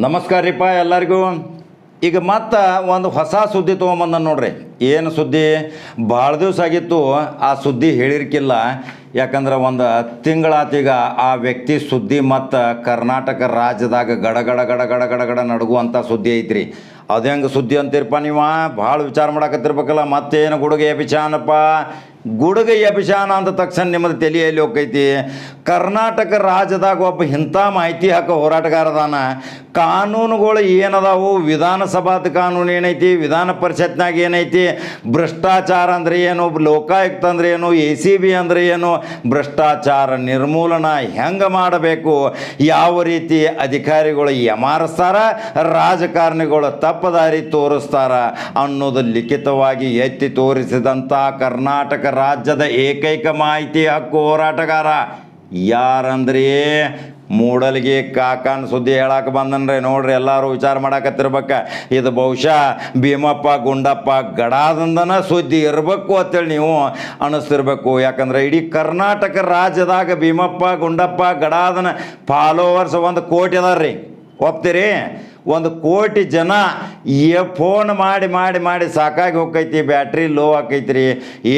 ನಮಸ್ಕಾರ ರೀಪ್ಪ ಎಲ್ಲರಿಗೂ. ಈಗ ಮತ್ತೆ ಒಂದು ಹೊಸ ಸುದ್ದಿ ತೊಗೊಂಬಂದ ನೋಡ್ರಿ. ಏನು ಸುದ್ದಿ? ಭಾಳ ದಿವಸ ಆಗಿತ್ತು ಆ ಸುದ್ದಿ ಹೇಳಿರ್ಕಿಲ್ಲ. ಯಾಕಂದ್ರೆ ಒಂದು ತಿಂಗಳಾತೀಗ ಆ ವ್ಯಕ್ತಿ ಸುದ್ದಿ ಮತ್ತು ಕರ್ನಾಟಕ ರಾಜ್ಯದಾಗ ಗಡಗಡ ಗಡಗಡ ಗಡಗಡ ನಡುಗುವಂಥ ಸುದ್ದಿ ಐತ್ರಿ. ಅದು ಹೆಂಗೆ ಸುದ್ದಿ ಅಂತೀರಪ್ಪ ನೀವು? ಭಾಳ ವಿಚಾರ ಮಾಡಕತ್ತಿರ್ಬೇಕಲ್ಲ. ಮತ್ತೇನು ಗುಡುಗೆ ಅಭಿಷಾನಪ್ಪ? ಗುಡುಗ ಅಭಿಷಾನ ಅಂದ ತಕ್ಷಣ ನಿಮ್ಮದು ತಲೆಯಲ್ಲಿ ಹೋಗೈತಿ. ಕರ್ನಾಟಕ ರಾಜ್ಯದಾಗ ಒಬ್ಬ ಇಂಥ ಮಾಹಿತಿ ಹಾಕೋ ಹೋರಾಟಗಾರದಾನ. ಕಾನೂನುಗಳು ಏನದಾವು? ವಿಧಾನಸಭಾದ ಕಾನೂನು ಏನೈತಿ, ವಿಧಾನ ಪರಿಷತ್ನಾಗ ಏನೈತಿ, ಭ್ರಷ್ಟಾಚಾರ ಅಂದ್ರೆ ಏನು, ಲೋಕಾಯುಕ್ತ ಅಂದ್ರೆ ಏನು, ACB ಅಂದ್ರೆ ಏನು, ಭ್ರಷ್ಟಾಚಾರ ನಿರ್ಮೂಲನ ಹೆಂಗೆ ಮಾಡಬೇಕು, ಯಾವ ರೀತಿ ಅಧಿಕಾರಿಗಳು ಯಮಾರಿಸ್ತಾರ, ರಾಜಕಾರಣಿಗಳು ತಪ್ಪದಾರಿ ತೋರಿಸ್ತಾರ ಅನ್ನೋದು ಲಿಖಿತವಾಗಿ ಎತ್ತಿ ತೋರಿಸಿದಂಥ ಕರ್ನಾಟಕ ರಾಜ್ಯದ ಏಕೈಕ ಮಾಹಿತಿ ಹಕ್ಕು ಹೋರಾಟಗಾರ ಯಾರಂದ್ರಿ? ಮೂಡಲ್ಗಿ ಕಾಕನ್ ಸುದ್ದಿ ಹೇಳಕ್ಕೆ ಬಂದನ್ರಿ. ನೋಡ್ರಿ, ಎಲ್ಲರೂ ವಿಚಾರ ಮಾಡಕತ್ತಿರ್ಬೇಕ. ಇದು ಬಹುಶಃ ಭೀಮಪ್ಪ ಗುಂಡಪ್ಪ ಗಡಾದಂದನ ಸುದ್ದಿ ಇರಬೇಕು ಅಂತೇಳಿ ನೀವು ಅನ್ನಿಸ್ತಿರ್ಬೇಕು. ಯಾಕಂದ್ರೆ ಇಡೀ ಕರ್ನಾಟಕ ರಾಜ್ಯದಾಗ ಭೀಮಪ್ಪ ಗುಂಡಪ್ಪ ಗಡಾದನ ಫಾಲೋವರ್ಸ್ 1 ಕೋಟಿ ಅದಾರ್ರಿ. ಒಪ್ತೀರಿ? 1 ಕೋಟಿ ಜನ ಫೋನ್ ಮಾಡಿ ಮಾಡಿ ಮಾಡಿ ಸಾಕಾಗಿ ಹೋಗ್ತೈತಿ. Battery low ಆಕೈತ್ರಿ.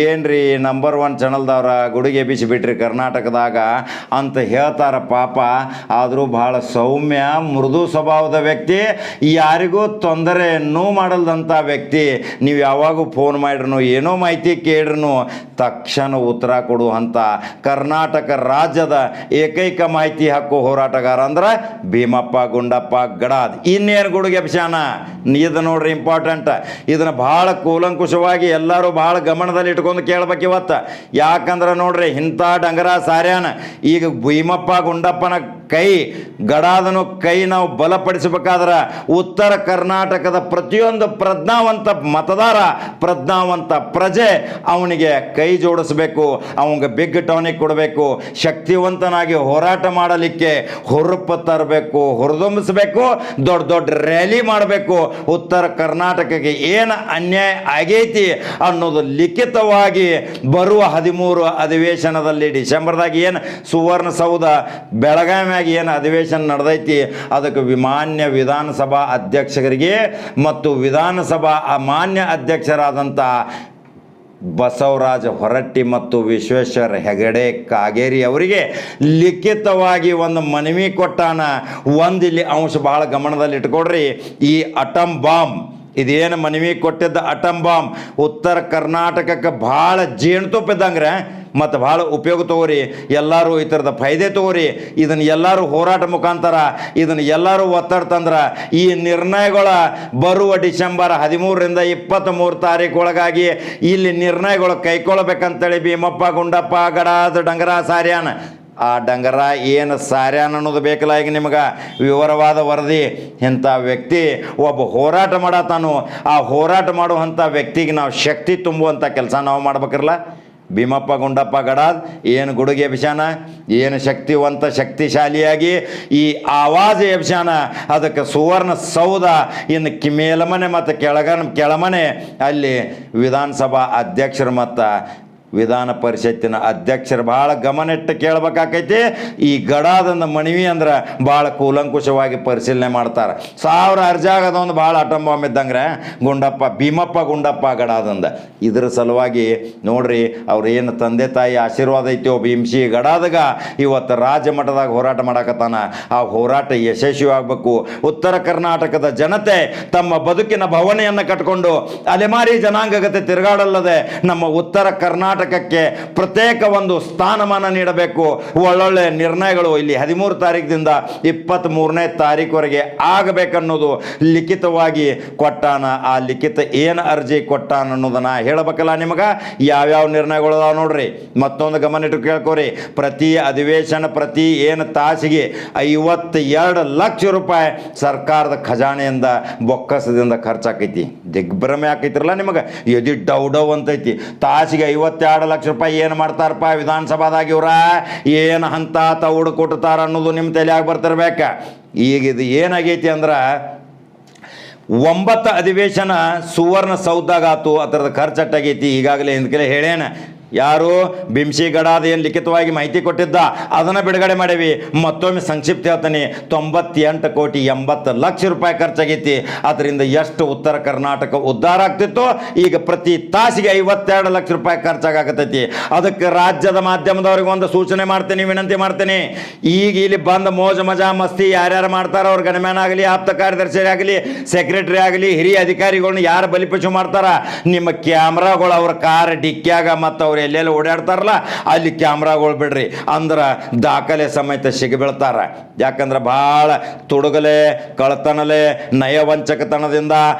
ಏನ್ರಿ ನಂಬರ್ 1 ಚಾನಲ್ದವ್ರ ಗುಡುಗೆ ಬಿಸಿಬಿಟ್ರಿ ಕರ್ನಾಟಕದಾಗ ಅಂತ ಹೇಳ್ತಾರ ಪಾಪ. ಆದರೂ ಭಾಳ ಸೌಮ್ಯ ಮೃದು ಸ್ವಭಾವದ ವ್ಯಕ್ತಿ, ಯಾರಿಗೂ ತೊಂದರೆ ನೋವು ಮಾಡಲ್ದಂಥ ವ್ಯಕ್ತಿ. ನೀವು ಯಾವಾಗೂ ಫೋನ್ ಮಾಡಿದ್ರು, ಏನೋ ಮಾಹಿತಿ ಕೇಳ್ರು ತಕ್ಷಣ ಉತ್ತರ ಕೊಡುವಂಥ ಕರ್ನಾಟಕ ರಾಜ್ಯದ ಏಕೈಕ ಮಾಹಿತಿ ಹಕ್ಕು ಹೋರಾಟಗಾರ ಅಂದ್ರೆ ಭೀಮಪ್ಪ ಗುಂಡಪ್ಪ ಗಡಾದ್. ಇನ್ನೇನು ಗುಡುಗೆ ಅಭಿಷಾನ? ಇದು ನೋಡ್ರಿ ಇಂಪಾರ್ಟೆಂಟ್. ಇದನ್ನು ಭಾಳ ಕೂಲಂಕುಷವಾಗಿ ಎಲ್ಲರೂ ಭಾಳ ಗಮನದಲ್ಲಿ ಇಟ್ಕೊಂಡು ಕೇಳ್ಬೇಕು ಇವತ್ತು. ಯಾಕಂದ್ರೆ ನೋಡ್ರಿ, ಇಂಥ ಡಂಗರ ಸಾರ್ಯಾನ ಈಗ ಭೀಮಪ್ಪ ಗುಂಡಪ್ಪನ ಕೈ ಗಡಾದನು ಕೈ ನಾವು ಬಲಪಡಿಸಬೇಕಾದ್ರೆ ಉತ್ತರ ಕರ್ನಾಟಕದ ಪ್ರತಿಯೊಂದು ಪ್ರಜ್ಞಾವಂತ ಮತದಾರ, ಪ್ರಜ್ಞಾವಂತ ಪ್ರಜೆ ಅವನಿಗೆ ಕೈ ಜೋಡಿಸ್ಬೇಕು. ಅವನಿಗೆ ಬಿಗ್ ಟಾನಿಕ್ ಕೊಡಬೇಕು. ಶಕ್ತಿವಂತನಾಗಿ ಹೋರಾಟ ಮಾಡಲಿಕ್ಕೆ ಹುರುಪು ತರಬೇಕು, ಹುರಿದುಂಬಿಸಬೇಕು, ದೊಡ್ಡ ದೊಡ್ಡ ರ್ಯಾಲಿ ಮಾಡಬೇಕು. ಉತ್ತರ ಕರ್ನಾಟಕಕ್ಕೆ ಏನು ಅನ್ಯಾಯ ಆಗೈತಿ ಅನ್ನೋದು ಲಿಖಿತವಾಗಿ ಬರುವ 13 ಅಧಿವೇಶನದಲ್ಲಿ ಡಿಸೆಂಬರ್ದಾಗ ಏನು ಸುವರ್ಣಸೌಧ ಬೆಳಗಾವಿ ಏನು ಅಧಿವೇಶನ ನಡೆದೈತಿ, ಅದಕ್ಕೆ ಮಾನ್ಯ ವಿಧಾನಸಭಾ ಅಧ್ಯಕ್ಷರಿಗೆ ಮತ್ತು ವಿಧಾನಸಭಾ ಮಾನ್ಯ ಅಧ್ಯಕ್ಷರಾದಂಥ ಬಸವರಾಜ ಹೊರಟ್ಟಿ ಮತ್ತು ವಿಶ್ವೇಶ್ವರ ಹೆಗಡೆ ಕಾಗೇರಿ ಅವರಿಗೆ ಲಿಖಿತವಾಗಿ ಒಂದು ಮನವಿ ಕೊಟ್ಟಾನ. ಇಲ್ಲಿ ಅಂಶ ಭಾಳ ಗಮನದಲ್ಲಿ ಇಟ್ಕೊಡ್ರಿ. ಈ ಅಟಮ್ ಬಾಂಬ್, ಇದೇನು ಮನವಿ ಕೊಟ್ಟಿದ್ದ ಅಟಮ್ ಬಾಂಬ್ ಉತ್ತರ ಕರ್ನಾಟಕಕ್ಕೆ ಭಾಳ ಜೇನುತುಪ್ಪ ಇದ್ದಂಗ್ರೆ ಮತ್ತು ಭಾಳ ಉಪಯೋಗ ತಗೋರಿ. ಎಲ್ಲರೂ ಈ ಥರದ ಫೈದೆ ತಗೋರಿ. ಇದನ್ನು ಎಲ್ಲರೂ ಹೋರಾಟ ಮುಖಾಂತರ ಇದನ್ನು ಎಲ್ಲರೂ ಒತ್ತಡ ತಂದ್ರೆ ಈ ನಿರ್ಣಯಗಳ ಬರುವ ಡಿಸೆಂಬರ್ 13ರಿಂದ 23 ತಾರೀಕು ಒಳಗಾಗಿ ಇಲ್ಲಿ ನಿರ್ಣಯಗಳು ಕೈಗೊಳ್ಳಬೇಕಂತೇಳಿ ಭೀಮಪ್ಪ ಗುಂಡಪ್ಪ ಗಡಾದ ಡಂಗರ ಸಾರ್ಯಾನ. ಆ ಡಂಗರ ಏನು ಸಾರ್ಯಾನ ಅನ್ನೋದು ಬೇಕಲ್ಲ. ಈಗ ನಿಮ್ಗೆ ವಿವರವಾದ ವರದಿ. ಇಂಥ ವ್ಯಕ್ತಿ ಒಬ್ಬ ಹೋರಾಟ ಮಾಡತಾನು. ಆ ಹೋರಾಟ ಮಾಡುವಂಥ ವ್ಯಕ್ತಿಗೆ ನಾವು ಶಕ್ತಿ ತುಂಬುವಂಥ ಕೆಲಸ ನಾವು ಮಾಡ್ಬೇಕಿರಲ್ಲ. ಭೀಮಪ್ಪ ಗುಂಡಪ್ಪ ಗಡಾದ್ ಏನು ಗುಡುಗೆ ಅಭಿಷಾನ, ಏನು ಶಕ್ತಿವಂತ ಶಕ್ತಿಶಾಲಿಯಾಗಿ ಈ ಆವಾಜ ಅಭಿಷಾನ, ಅದಕ್ಕೆ ಸುವರ್ಣ ಸೌಧ ಇನ್ನು ಮೇಲ್ಮನೆ ಮತ್ತು ಕೆಳಮನೆ ಅಲ್ಲಿ ವಿಧಾನಸಭಾ ಅಧ್ಯಕ್ಷರು ಮತ್ತು ವಿಧಾನ ಪರಿಷತ್ತಿನ ಅಧ್ಯಕ್ಷರು ಭಾಳ ಗಮನಿಟ್ಟು ಕೇಳಬೇಕಾಕೈತಿ. ಈ ಗಡಾದಂದ ಮನವಿ ಅಂದ್ರೆ ಭಾಳ ಕೂಲಂಕುಷವಾಗಿ ಪರಿಶೀಲನೆ ಮಾಡ್ತಾರೆ. 1000 ಅರ್ಜಿ ಆಗೋದೊಂದು ಭಾಳ ಅಟಮ್ ಬಾಂಬ್ ಇದ್ದಂಗ್ರೆ ಗುಂಡಪ್ಪ ಭೀಮಪ್ಪ ಗುಂಡಪ್ಪ ಗಡಾದಂದ. ಇದ್ರ ಸಲುವಾಗಿ ನೋಡ್ರಿ, ಅವ್ರು ಏನು ತಂದೆ ತಾಯಿ ಆಶೀರ್ವಾದ ಐತಿ ಭೀಮ್ಸಿ ಗಡಾದಾಗ ಇವತ್ತು ರಾಜ್ಯ ಮಟ್ಟದಾಗ ಹೋರಾಟ ಮಾಡಕತ್ತಾನ. ಆ ಹೋರಾಟ ಯಶಸ್ವಿ ಆಗಬೇಕು. ಉತ್ತರ ಕರ್ನಾಟಕದ ಜನತೆ ತಮ್ಮ ಬದುಕಿನ ಭವನೆಯನ್ನು ಕಟ್ಕೊಂಡು ಅಲೆಮಾರಿ ಜನಾಂಗಗತೆ ತಿರುಗಾಡಲ್ಲದೆ ನಮ್ಮ ಉತ್ತರ ಕರ್ನಾಟಕಕ್ಕೆ ಪ್ರತ್ಯೇಕ ಒಂದು ಸ್ಥಾನಮಾನ ನೀಡಬೇಕು. ಒಳ್ಳೊಳ್ಳೆ ನಿರ್ಣಯಗಳು ಇಲ್ಲಿ 13 ತಾರೀಕಿನಿಂದ 23ನೇ ತಾರೀಕುವರೆಗೆ ಆಗಬೇಕನ್ನೋದು ಲಿಖಿತವಾಗಿ ಕೊಟ್ಟಾನ. ಆ ಲಿಖಿತ ಏನು ಅರ್ಜಿ ಕೊಟ್ಟಾನ ಅನ್ನೋದನ್ನ ಹೇಳಬೇಕಲ್ಲ ನಿಮಗೆ. ಯಾವ್ಯಾವ ನಿರ್ಣಯಗಳು ಅದಾವ ನೋಡ್ರಿ. ಮತ್ತೊಂದು ಗಮನ ಇಟ್ಟು ಕೇಳ್ಕೋರಿ. ಪ್ರತಿ ಅಧಿವೇಶನ ಪ್ರತಿ ಏನು ತಾಸಿಗೆ 52 ಲಕ್ಷ ರೂಪಾಯಿ ಸರ್ಕಾರದ ಖಜಾನೆಯಿಂದ ಬೊಕ್ಕಸದಿಂದ ಖರ್ಚಾಕೈತಿ. ದಿಗ್ಭ್ರಮೆ ಆಕೈತಿರಲ್ಲ ನಿಮಗೆ. ಎದಿ ಡೌಡವ್ ಅಂತೈತಿ. ತಾಸಿಗೆ 52 ಲಕ್ಷ ರೂಪಾಯಿ ಏನು ಮಾಡ್ತಾರಪ್ಪ ವಿಧಾನಸಭಾದಾಗ ಇವ್ರ? ಏನು ಹಂತ ತೌಡು ಕೊಡ್ತಾರ ಅನ್ನೋದು ನಿಮ್ಮ ತಲೆಯಾಗಿ ಬರ್ತಿರ್ಬೇಕ. ಈಗ ಇದು ಏನಾಗೈತಿ ಅಂದ್ರೆ 9 ಅಧಿವೇಶನ ಸುವರ್ಣ ಸೌಧದಾಗ ಆತು. ಅದರದ ಖರ್ಚಟ್ಟಾಗೈತಿ. ಈಗಾಗಲೇ ಹಿಂದಕ್ಕೆ ಹೇಳೇನ ಯಾರು ಬಿಂಸಿ ಗಡಾದ ಏನು ಲಿಖಿತವಾಗಿ ಮಾಹಿತಿ ಕೊಟ್ಟಿದ್ದ ಅದನ್ನು ಬಿಡುಗಡೆ ಮಾಡೀವಿ. ಮತ್ತೊಮ್ಮೆ ಸಂಕ್ಷಿಪ್ತ ಹೇಳ್ತೀನಿ, 98,80,00,000 ಖರ್ಚಾಗೈತಿ. ಅದರಿಂದ ಎಷ್ಟು ಉತ್ತರ ಕರ್ನಾಟಕ ಉದ್ಧಾರ ಆಗ್ತಿತ್ತು, ಈಗ ಪ್ರತಿ ತಾಸಿಗೆ 52 ಲಕ್ಷ ರೂಪಾಯಿ ಖರ್ಚಾಗತೈತಿ. ಅದಕ್ಕೆ ರಾಜ್ಯದ ಮಾಧ್ಯಮದವ್ರಿಗೆ ಒಂದು ಸೂಚನೆ ಮಾಡ್ತೀನಿ, ವಿನಂತಿ ಮಾಡ್ತೀನಿ. ಈಗ ಇಲ್ಲಿ ಬಂದ ಮೋಜ ಮಜಾ ಮಸ್ತಿ ಯಾರ್ಯಾರು ಮಾಡ್ತಾರ, ಅವ್ರ ಗಣಮ್ಯಾನ ಆಗಲಿ, ಆಪ್ತ ಕಾರ್ಯದರ್ಶಿ ಆಗಲಿ, ಸೆಕ್ರೆಟರಿ ಆಗಲಿ, ಹಿರಿಯ ಅಧಿಕಾರಿಗಳನ್ನ ಯಾರು ಬಲಿಪಶು ಮಾಡ್ತಾರ, ನಿಮ್ಮ ಕ್ಯಾಮ್ರಾಗಳು ಅವ್ರ ಕಾರ್ ಡಿಕ್ಕಿಯಾಗ ಮತ್ತು ಅವ್ರು ಎಲ್ಲೆಲ್ಲಿ ಓಡಾಡ್ತಾರಲ್ಲ ಅಲ್ಲಿ ಕ್ಯಾಮ್ರಾಗಳು ಬಿಡ್ರಿ, ಅಂದ್ರೆ ದಾಖಲೆ ಸಮೇತ ಸಿಗಿಬೀಳ್ತಾರ. ಯಾಕಂದ್ರೆ ಭಾಳ ತುಡುಗಲೆ, ಕಳತನಲೆ, ನಯವಂಚಕತನದಿಂದ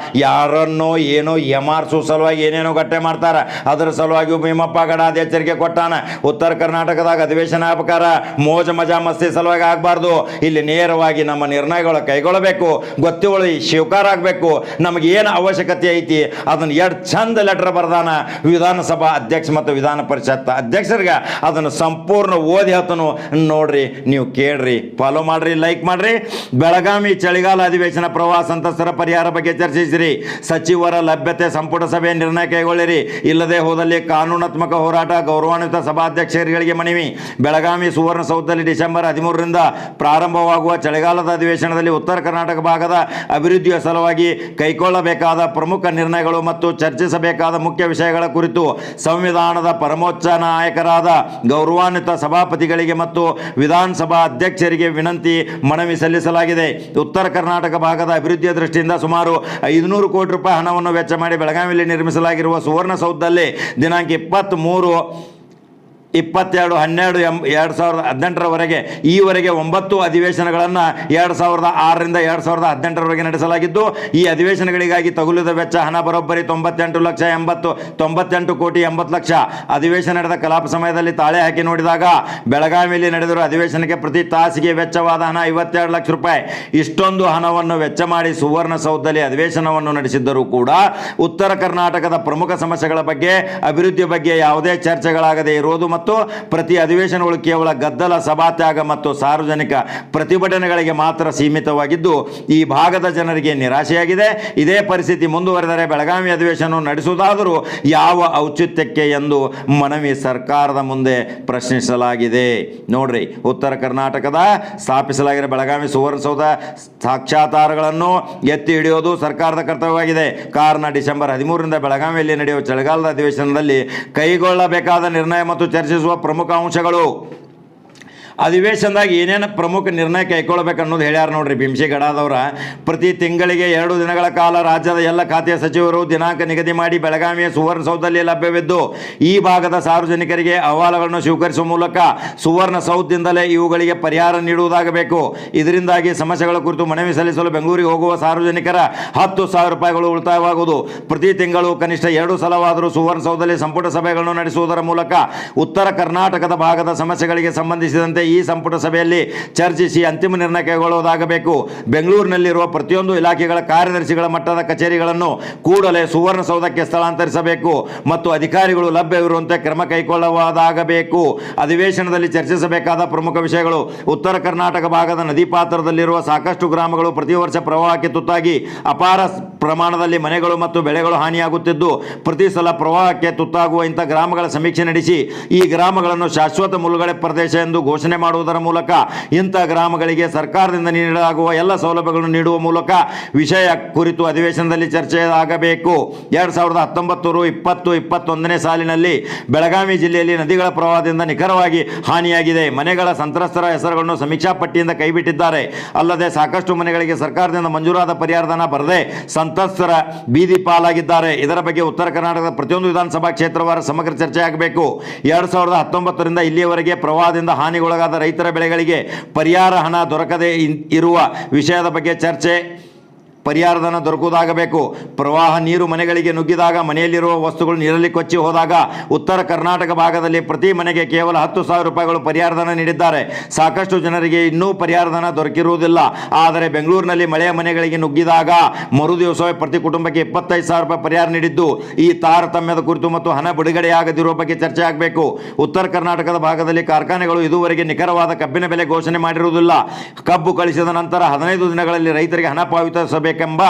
ಯಾರನ್ನೋ ಏನೋ ಎಮಾರ್ಸೋ ಸಲುವಾಗಿ ಏನೇನೋ ಗಟ್ಟೆ ಮಾಡ್ತಾರ. ಅದರ ಸಲುವಾಗಿ ಭೀಮಪ್ಪ ಗಡಾದ ಎಚ್ಚರಿಕೆ ಕೊಟ್ಟಾನ, ಉತ್ತರ ಕರ್ನಾಟಕದಾಗ ಅಧಿವೇಶನ ಆಗ್ಬೇಕಾರ ಮೋಜ ಮಜಾ ಮಸ್ತಿ ಸಲುವಾಗಿ ಆಗಬಾರ್ದು. ಇಲ್ಲಿ ನೇರವಾಗಿ ನಮ್ಮ ನಿರ್ಣಯಗಳು ಕೈಗೊಳ್ಳಬೇಕು, ಗೊತ್ತಿವಳಿ ಶಿವಕಾರ ಆಗಬೇಕು. ನಮಗೆ ಏನು ಅವಶ್ಯಕತೆ ಐತಿ ಅದನ್ನು ಎರಡು ಚಂದ ಲೆಟರ್ ಬರ್ದಾನ ವಿಧಾನಸಭಾ ಅಧ್ಯಕ್ಷ ಮತ್ತು ವಿಧಾನ ಪರಿಷತ್ ಅಧ್ಯಕ್ಷರಿಗೆ. ಅದನ್ನು ಸಂಪೂರ್ಣ ಓದಿ ಹೇಳ್ತಾನು, ನೋಡ್ರಿ, ನೀವು ಕೇಳ್ರಿ, ಫಾಲೋ ಮಾಡ್ರಿ, ಲೈಕ್ ಮಾಡ್ರಿ. ಬೆಳಗಾವಿ ಚಳಿಗಾಲ ಅಧಿವೇಶನ ಪ್ರವಾಹ ಸಂತ್ರಸ್ತರ ಪರಿಹಾರ ಬಗ್ಗೆ ಚರ್ಚಿಸಿರಿ. ಸಚಿವರ ಲಭ್ಯತೆ ಸಂಪುಟ ಸಭೆ ನಿರ್ಣಯ ಕೈಗೊಳ್ಳಿರಿ. ಇಲ್ಲದೆ ಹೋದಲ್ಲಿ ಕಾನೂನಾತ್ಮಕ ಹೋರಾಟ. ಗೌರವಾನ್ವಿತ ಸಭಾಧ್ಯಕ್ಷರಿಗೆ ಮನವಿ. ಬೆಳಗಾವಿ ಸುವರ್ಣಸೌಧದಲ್ಲಿ ಡಿಸೆಂಬರ್ 13ರಿಂದ ಪ್ರಾರಂಭವಾಗುವ ಚಳಿಗಾಲದ ಅಧಿವೇಶನದಲ್ಲಿ ಉತ್ತರ ಕರ್ನಾಟಕ ಭಾಗದ ಅಭಿವೃದ್ಧಿಯ ಸಲುವಾಗಿ ಕೈಗೊಳ್ಳಬೇಕಾದ ಪ್ರಮುಖ ನಿರ್ಣಯಗಳು ಮತ್ತು ಚರ್ಚಿಸಬೇಕಾದ ಮುಖ್ಯ ವಿಷಯಗಳ ಕುರಿತು ಸಂವಿಧಾನದ ಪರಮೋಚ್ಚ ನಾಯಕರಾದ ಗೌರವಾನ್ವಿತ ಸಭಾಪತಿಗಳಿಗೆ ಮತ್ತು ವಿಧಾನಸಭಾ ಅಧ್ಯಕ್ಷರಿಗೆ ವಿನಂತಿ ಮನವಿ ಸಲ್ಲಿಸಲಾಗಿದೆ. ಉತ್ತರ ಕರ್ನಾಟಕ ಭಾಗದ ಅಭಿವೃದ್ಧಿಯ ದೃಷ್ಟಿಯಿಂದ ಸುಮಾರು 500 ಕೋಟಿ ರೂಪಾಯಿ ಹಣವನ್ನು ವೆಚ್ಚ ಮಾಡಿ ಬೆಳಗಾವಿಯಲ್ಲಿ ನಿರ್ಮಿಸಲಾಗಿರುವ ಸುವರ್ಣಸೌಧದಲ್ಲಿ ದಿನಾಂಕ 22/12/2018 ಈವರೆಗೆ 9 ಅಧಿವೇಶನಗಳನ್ನು 2006ರಿಂದ 2018 ನಡೆಸಲಾಗಿದ್ದು, ಈ ಅಧಿವೇಶನಗಳಿಗಾಗಿ ತಗುಲಿದ ವೆಚ್ಚ ಹಣ ಬರೋಬ್ಬರಿ 98 ಕೋಟಿ 80 ಲಕ್ಷ. ಅಧಿವೇಶನ ನಡೆದ ಕಲಾಪ ಸಮಯದಲ್ಲಿ ತಾಳೆ ಹಾಕಿ ನೋಡಿದಾಗ ಬೆಳಗಾವಿಯಲ್ಲಿ ನಡೆದಿರುವ ಅಧಿವೇಶನಕ್ಕೆ ಪ್ರತಿ ತಾಸಿಗೆ ವೆಚ್ಚವಾದ ಹಣ 52 ಲಕ್ಷ ರೂಪಾಯಿ. ಇಷ್ಟೊಂದು ಹಣವನ್ನು ವೆಚ್ಚ ಮಾಡಿ ಸುವರ್ಣಸೌಧದಲ್ಲಿ ಅಧಿವೇಶನವನ್ನು ನಡೆಸಿದ್ದರೂ ಕೂಡ ಉತ್ತರ ಕರ್ನಾಟಕದ ಪ್ರಮುಖ ಸಮಸ್ಯೆಗಳ ಬಗ್ಗೆ, ಅಭಿವೃದ್ಧಿ ಬಗ್ಗೆ ಯಾವುದೇ ಚರ್ಚೆಗಳಾಗದೇ ಇರುವುದು ಮತ್ತು ಪ್ರತಿ ಅಧಿವೇಶನಗಳು ಕೇವಲ ಗದ್ದಲ, ಸಭಾತ್ಯಾಗ ಮತ್ತು ಸಾರ್ವಜನಿಕ ಪ್ರತಿಭಟನೆಗಳಿಗೆ ಮಾತ್ರ ಸೀಮಿತವಾಗಿದ್ದು ಈ ಭಾಗದ ಜನರಿಗೆ ನಿರಾಶೆಯಾಗಿದೆ. ಇದೇ ಪರಿಸ್ಥಿತಿ ಮುಂದುವರೆದರೆ ಬೆಳಗಾವಿ ಅಧಿವೇಶನ ನಡೆಸುವುದಾದರೂ ಯಾವ ಔಚಿತ್ಯಕ್ಕೆ ಎಂದು ಮನವಿ ಸರ್ಕಾರದ ಮುಂದೆ ಪ್ರಶ್ನಿಸಲಾಗಿದೆ. ನೋಡ್ರಿ, ಉತ್ತರ ಕರ್ನಾಟಕದ ಸ್ಥಾಪಿಸಲಾಗಿರುವ ಬೆಳಗಾವಿ ಸುವರ್ಣಸೌಧ ಸಾಕ್ಷಾತ್ಕಾರಗಳನ್ನು ಎತ್ತಿ ಹಿಡಿಯೋದು ಸರ್ಕಾರದ ಕರ್ತವ್ಯವಾಗಿದೆ. ಕಾರಣ ಡಿಸೆಂಬರ್ 13ರಿಂದ ಬೆಳಗಾವಿಯಲ್ಲಿ ನಡೆಯುವ ಚಳಿಗಾಲದ ಅಧಿವೇಶನದಲ್ಲಿ ಕೈಗೊಳ್ಳಬೇಕಾದ ನಿರ್ಣಯ ಮತ್ತು ಚರ್ಚಿಸುವ ಪ್ರಮುಖ ಅಂಶಗಳು. ಅಧಿವೇಶನದಾಗ ಏನೇನು ಪ್ರಮುಖ ನಿರ್ಣಯ ಕೈಗೊಳ್ಳಬೇಕು ಅನ್ನೋದು ಹೇಳ್ಯಾರ. ನೋಡ್ರಿ, ಬಿಂಸಿ ಗಡಾದವರ ಪ್ರತಿ ತಿಂಗಳಿಗೆ 2 ದಿನಗಳ ಕಾಲ ರಾಜ್ಯದ ಎಲ್ಲ ಖಾತೆಯ ಸಚಿವರು ದಿನಾಂಕ ನಿಗದಿ ಮಾಡಿ ಬೆಳಗಾವಿಯ ಸುವರ್ಣಸೌಧದಲ್ಲಿ ಲಭ್ಯವಿದ್ದು ಈ ಭಾಗದ ಸಾರ್ವಜನಿಕರಿಗೆ ಅಹವಾಲುಗಳನ್ನು ಸ್ವೀಕರಿಸುವ ಮೂಲಕ ಸುವರ್ಣಸೌಧದಿಂದಲೇ ಇವುಗಳಿಗೆ ಪರಿಹಾರ ನೀಡುವುದಾಗಬೇಕು. ಇದರಿಂದಾಗಿ ಸಮಸ್ಯೆಗಳ ಕುರಿತು ಮನವಿ ಸಲ್ಲಿಸಲು ಬೆಂಗಳೂರಿಗೆ ಹೋಗುವ ಸಾರ್ವಜನಿಕರ 10,000 ರೂಪಾಯಿಗಳು ಉಳಿತಾಯವಾಗುವುದು. ಪ್ರತಿ ತಿಂಗಳು ಕನಿಷ್ಠ 2 ಸಲವಾದರೂ ಸುವರ್ಣಸೌಧದಲ್ಲಿ ಸಂಪುಟ ಸಭೆಗಳನ್ನು ನಡೆಸುವುದರ ಮೂಲಕ ಉತ್ತರ ಕರ್ನಾಟಕದ ಭಾಗದ ಸಮಸ್ಯೆಗಳಿಗೆ ಸಂಬಂಧಿಸಿದಂತೆ ಈ ಸಂಪುಟ ಸಭೆಯಲ್ಲಿ ಚರ್ಚಿಸಿ ಅಂತಿಮ ನಿರ್ಣಯ ಕೈಗೊಳ್ಳುವುದಾಗಬೇಕು. ಬೆಂಗಳೂರಿನಲ್ಲಿರುವ ಪ್ರತಿಯೊಂದು ಇಲಾಖೆಗಳ ಕಾರ್ಯದರ್ಶಿಗಳ ಮಟ್ಟದ ಕಚೇರಿಗಳನ್ನು ಕೂಡಲೇ ಸುವರ್ಣಸೌಧಕ್ಕೆ ಸ್ಥಳಾಂತರಿಸಬೇಕು ಮತ್ತು ಅಧಿಕಾರಿಗಳು ಲಭ್ಯವಿರುವಂತೆ ಕ್ರಮ ಕೈಗೊಳ್ಳುವುದಾಗಬೇಕು. ಅಧಿವೇಶನದಲ್ಲಿ ಚರ್ಚಿಸಬೇಕಾದ ಪ್ರಮುಖ ವಿಷಯಗಳು. ಉತ್ತರ ಕರ್ನಾಟಕ ಭಾಗದ ನದಿ ಪಾತ್ರದಲ್ಲಿರುವ ಸಾಕಷ್ಟು ಗ್ರಾಮಗಳು ಪ್ರತಿ ವರ್ಷ ಪ್ರವಾಹಕ್ಕೆ ತುತ್ತಾಗಿ ಅಪಾರ ಪ್ರಮಾಣದಲ್ಲಿ ಮನೆಗಳು ಮತ್ತು ಬೆಳೆಗಳು ಹಾನಿಯಾಗುತ್ತಿದ್ದು, ಪ್ರತಿ ಸಲ ಪ್ರವಾಹಕ್ಕೆ ತುತ್ತಾಗುವ ಇಂಥ ಗ್ರಾಮಗಳ ಸಮೀಕ್ಷೆ ನಡೆಸಿ ಈ ಗ್ರಾಮಗಳನ್ನು ಶಾಶ್ವತ ಮುಳುಗಡೆ ಪ್ರದೇಶ ಎಂದು ಘೋಷಣೆ ಮಾಡುವುದರ ಮೂಲಕ ಇಂಥ ಗ್ರಾಮಗಳಿಗೆ ಸರ್ಕಾರದಿಂದ ನೀಡಲಾಗುವ ಎಲ್ಲ ಸೌಲಭ್ಯಗಳನ್ನು ನೀಡುವ ಮೂಲಕ ವಿಷಯ ಕುರಿತು ಅಧಿವೇಶನದಲ್ಲಿ ಚರ್ಚೆ ಆಗಬೇಕು. 2019-20-21 ಸಾಲಿನಲ್ಲಿ ಬೆಳಗಾವಿ ಜಿಲ್ಲೆಯಲ್ಲಿ ನದಿಗಳ ಪ್ರವಾಹದಿಂದ ನಿಖರವಾಗಿ ಹಾನಿಯಾಗಿದೆ. ಮನೆಗಳ ಸಂತ್ರಸ್ತರ ಹೆಸರುಗಳನ್ನು ಸಮೀಕ್ಷಾ ಪಟ್ಟಿಯಿಂದ ಕೈಬಿಟ್ಟಿದ್ದಾರೆ. ಅಲ್ಲದೆ ಸಾಕಷ್ಟು ಮನೆಗಳಿಗೆ ಸರ್ಕಾರದಿಂದ ಮಂಜೂರಾದ ಪರಿಹಾರಧನ ಬರದೆ ಸಂತ್ರಸ್ತರ ಬೀದಿ ಪಾಲಾಗಿದ್ದಾರೆ. ಇದರ ಬಗ್ಗೆ ಉತ್ತರ ಕರ್ನಾಟಕದ ಪ್ರತಿಯೊಂದು ವಿಧಾನಸಭಾ ಕ್ಷೇತ್ರವಾರ ಸಮಗ್ರ ಚರ್ಚೆ ಆಗಬೇಕು. 2019ರಿಂದ ಇಲ್ಲಿಯವರೆಗೆ ಪ್ರವಾಹದಿಂದ ಹಾನಿಗೊಳಗಾದ ರೈತರ ಬೆಳೆಗಳಿಗೆ ಪರಿಹಾರ ಹಣ ದೊರಕದೇ ಇರುವ ವಿಷಯದ ಬಗ್ಗೆ ಚರ್ಚೆ, ಪರಿಹಾರಧನ ದೊರಕುವುದಾಗಬೇಕು. ಪ್ರವಾಹ ನೀರು ಮನೆಗಳಿಗೆ ನುಗ್ಗಿದಾಗ ಮನೆಯಲ್ಲಿರುವ ವಸ್ತುಗಳು ನೀರಲ್ಲಿ ಕೊಚ್ಚಿ ಹೋದಾಗ ಉತ್ತರ ಕರ್ನಾಟಕ ಭಾಗದಲ್ಲಿ ಪ್ರತಿ ಮನೆಗೆ ಕೇವಲ 10,000 ರೂಪಾಯಿಗಳು ಪರಿಹಾರಧನ ನೀಡಿದ್ದಾರೆ. ಸಾಕಷ್ಟು ಜನರಿಗೆ ಇನ್ನೂ ಪರಿಹಾರಧನ ದೊರಕಿರುವುದಿಲ್ಲ. ಆದರೆ ಬೆಂಗಳೂರಿನಲ್ಲಿ ಮಳೆಯ ಮನೆಗಳಿಗೆ ನುಗ್ಗಿದಾಗ ಮರು ದಿವಸವೇ ಪ್ರತಿ ಕುಟುಂಬಕ್ಕೆ 25,000 ರೂಪಾಯಿ ಪರಿಹಾರ ನೀಡಿದ್ದು ಈ ತಾರತಮ್ಯದ ಕುರಿತು ಮತ್ತು ಹಣ ಬಿಡುಗಡೆಯಾಗದಿರುವ ಬಗ್ಗೆ ಚರ್ಚೆ ಆಗಬೇಕು. ಉತ್ತರ ಕರ್ನಾಟಕದ ಭಾಗದಲ್ಲಿ ಕಾರ್ಖಾನೆಗಳು ಇದುವರೆಗೆ ನಿಖರವಾದ ಕಬ್ಬಿನ ಬೆಲೆ ಘೋಷಣೆ ಮಾಡಿರುವುದಿಲ್ಲ. ಕಬ್ಬು ಕಳಿಸಿದ ನಂತರ 15 ದಿನಗಳಲ್ಲಿ ರೈತರಿಗೆ ಹಣ ಪಾವತಿಸಬೇಕು. ನಡೆಸಬೇಕೆಂಬ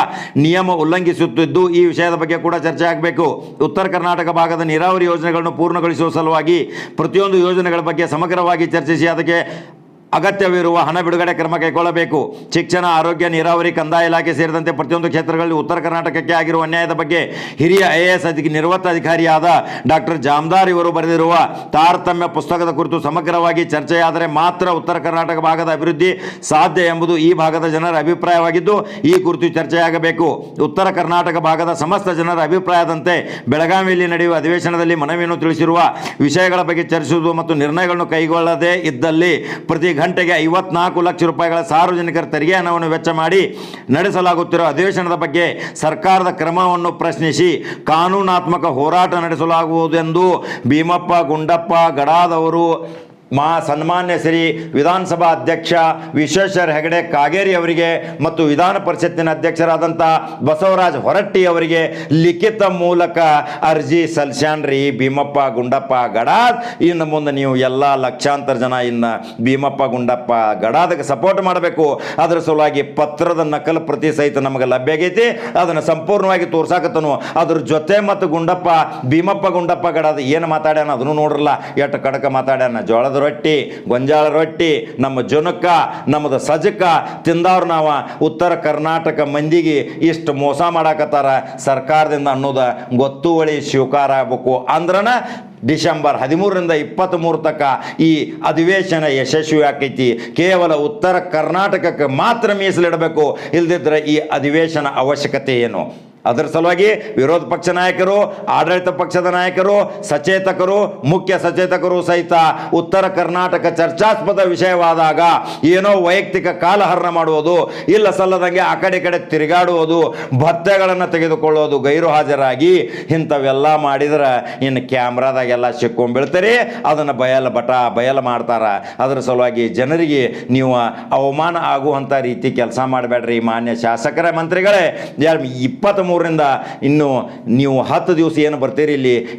ನಿಯಮ ಉಲ್ಲಂಘಿಸುತ್ತಿದ್ದು ಈ ವಿಷಯದ ಬಗ್ಗೆ ಕೂಡ ಚರ್ಚೆ ಆಗಬೇಕು. ಉತ್ತರ ಕರ್ನಾಟಕ ಭಾಗದ ನೀರಾವರಿ ಯೋಜನೆಗಳನ್ನು ಪೂರ್ಣಗೊಳಿಸುವ ಸಲುವಾಗಿ ಪ್ರತಿಯೊಂದು ಯೋಜನೆಗಳ ಬಗ್ಗೆ ಸಮಗ್ರವಾಗಿ ಚರ್ಚಿಸಿ ಅದಕ್ಕೆ ಅಗತ್ಯವಿರುವ ಹಣ ಬಿಡುಗಡೆ ಕ್ರಮ ಕೈಗೊಳ್ಳಬೇಕು. ಶಿಕ್ಷಣ, ಆರೋಗ್ಯ, ನೀರಾವರಿ, ಕಂದಾಯ ಇಲಾಖೆ ಸೇರಿದಂತೆ ಪ್ರತಿಯೊಂದು ಕ್ಷೇತ್ರಗಳಲ್ಲಿ ಉತ್ತರ ಕರ್ನಾಟಕಕ್ಕೆ ಆಗಿರುವ ಅನ್ಯಾಯದ ಬಗ್ಗೆ ಹಿರಿಯ IAS ನಿವೃತ್ತ ಅಧಿಕಾರಿಯಾದ ಡಾಕ್ಟರ್ ಜಾಮದಾರ್ ಇವರು ಬರೆದಿರುವ ತಾರತಮ್ಯ ಪುಸ್ತಕದ ಕುರಿತು ಸಮಗ್ರವಾಗಿ ಚರ್ಚೆಯಾದರೆ ಮಾತ್ರ ಉತ್ತರ ಕರ್ನಾಟಕ ಭಾಗದ ಅಭಿವೃದ್ಧಿ ಸಾಧ್ಯ ಎಂಬುದು ಈ ಭಾಗದ ಜನರ ಅಭಿಪ್ರಾಯವಾಗಿದ್ದು ಈ ಕುರಿತು ಚರ್ಚೆಯಾಗಬೇಕು. ಉತ್ತರ ಕರ್ನಾಟಕ ಭಾಗದ ಸಮಸ್ತ ಜನರ ಅಭಿಪ್ರಾಯದಂತೆ ಬೆಳಗಾವಿಯಲ್ಲಿ ನಡೆಯುವ ಅಧಿವೇಶನದಲ್ಲಿ ಮನವಿಯನ್ನು ತಿಳಿಸಿರುವ ವಿಷಯಗಳ ಬಗ್ಗೆ ಚರ್ಚಿಸುವುದು ಮತ್ತು ನಿರ್ಣಯಗಳನ್ನು ಕೈಗೊಳ್ಳದೇ ಇದ್ದಲ್ಲಿ ಪ್ರತಿ ಗಂಟೆಗೆ 54 ಲಕ್ಷ ರೂಪಾಯಿಗಳ ಸಾರ್ವಜನಿಕರ ತೆರಿಗೆ ಹಣವನ್ನು ವೆಚ್ಚ ಮಾಡಿ ನಡೆಸಲಾಗುತ್ತಿರುವ ಅಧಿವೇಶನದ ಬಗ್ಗೆ ಸರ್ಕಾರದ ಕ್ರಮವನ್ನು ಪ್ರಶ್ನಿಸಿ ಕಾನೂನಾತ್ಮಕ ಹೋರಾಟ ನಡೆಸಲಾಗುವುದೆಂದು ಭೀಮಪ್ಪ ಗುಂಡಪ್ಪ ಗಡಾದವರು ಸನ್ಮಾನ್ಯ ಶ್ರೀ ವಿಧಾನಸಭಾ ಅಧ್ಯಕ್ಷ ವಿಶ್ವೇಶ್ವರ ಹೆಗಡೆ ಕಾಗೇರಿ ಅವರಿಗೆ ಮತ್ತು ವಿಧಾನ ಪರಿಷತ್ತಿನ ಅಧ್ಯಕ್ಷರಾದಂಥ ಬಸವರಾಜ ಹೊರಟ್ಟಿ ಅವರಿಗೆ ಲಿಖಿತ ಮೂಲಕ ಅರ್ಜಿ ಸಲ್ಲಿಸ್ಯಾನ್ರಿ ಭೀಮಪ್ಪ ಗುಂಡಪ್ಪ ಗಡಾದ್. ಇನ್ನು ಮುಂದೆ ನೀವು ಎಲ್ಲ ಲಕ್ಷಾಂತರ ಜನ ಇನ್ನು ಭೀಮಪ್ಪ ಗುಂಡಪ್ಪ ಗಡಾದಕ್ಕೆ ಸಪೋರ್ಟ್ ಮಾಡಬೇಕು. ಅದರ ಸಲುವಾಗಿ ಪತ್ರದ ನಕಲು ಪ್ರತಿ ಸಹಿತ ನಮಗೆ ಲಭ್ಯ ಆಗೈತಿ. ಅದನ್ನು ಸಂಪೂರ್ಣವಾಗಿ ತೋರ್ಸಾಕತ್ತನು. ಅದ್ರ ಜೊತೆ ಮತ್ತು ಭೀಮಪ್ಪ ಗುಂಡಪ್ಪ ಗಡಾದ ಏನು ಮಾತಾಡ್ಯಾನ ಅದನ್ನು ನೋಡ್ರಲ್ಲ, ಎಷ್ಟು ಕಡಕ ಮಾತಾಡ್ಯಾನ. ಜೋಳದ ರೊಟ್ಟಿ, ಗೊಂಜಾಳ ರೊಟ್ಟಿ, ನಮ್ಮ ಜುನಕ, ನಮ್ಮದು ಸಜಕ ತಿಂದವ್ರು ನಾವು ಉತ್ತರ ಕರ್ನಾಟಕ ಮಂದಿಗೆ ಇಷ್ಟು ಮೋಸ ಮಾಡಾಕತ್ತಾರ ಸರ್ಕಾರದಿಂದ ಅನ್ನೋದು ಗೊತ್ತುವಳಿ ಸ್ವೀಕಾರ ಆಗಬೇಕು. ಅಂದ್ರನ ಡಿಸೆಂಬರ್ 13ರಿಂದ 23 ತನಕ ಈ ಅಧಿವೇಶನ ಯಶಸ್ವಿ ಆಕೈತಿ. ಕೇವಲ ಉತ್ತರ ಕರ್ನಾಟಕಕ್ಕೆ ಮಾತ್ರ ಮೀಸಲಿಡಬೇಕು. ಇಲ್ದಿದ್ರೆ ಈ ಅಧಿವೇಶನ ಅವಶ್ಯಕತೆ ಏನು? ಅದರ ಸಲುವಾಗಿ ವಿರೋಧ ಪಕ್ಷ ನಾಯಕರು, ಆಡಳಿತ ಪಕ್ಷದ ನಾಯಕರು, ಸಚೇತಕರು, ಮುಖ್ಯ ಸಚೇತಕರು ಸಹಿತ ಉತ್ತರ ಕರ್ನಾಟಕ ಚರ್ಚಾಸ್ಪದ ವಿಷಯವಾದಾಗ ಏನೋ ವೈಯಕ್ತಿಕ ಕಾಲಹರಣ ಮಾಡುವುದು, ಇಲ್ಲ ಸಲ್ಲದಂಗೆ ಆ ಕಡೆ ತಿರುಗಾಡುವುದು, ಭತ್ಯೆಗಳನ್ನು ತೆಗೆದುಕೊಳ್ಳೋದು, ಗೈರು ಹಾಜರಾಗಿ ಇಂಥವೆಲ್ಲ ಮಾಡಿದ್ರೆ ಇನ್ನು ಕ್ಯಾಮ್ರಾದಾಗೆಲ್ಲ ಸಿಕ್ಕೊಂಡ್ಬೀಳ್ತಾರೆ. ಅದನ್ನು ಬಯಲು ಮಾಡ್ತಾರ. ಅದರ ಸಲುವಾಗಿ ಜನರಿಗೆ ನೀವು ಅವಮಾನ ಆಗುವಂಥ ರೀತಿ ಕೆಲಸ ಮಾಡಬೇಡ್ರಿ. ಮಾನ್ಯ ಶಾಸಕರ ಮಂತ್ರಿಗಳೇ, 23ರಿಂದ ಇನ್ನು ನೀವು 10 ದಿವಸ ಏನು ಬರ್ತೀರಿ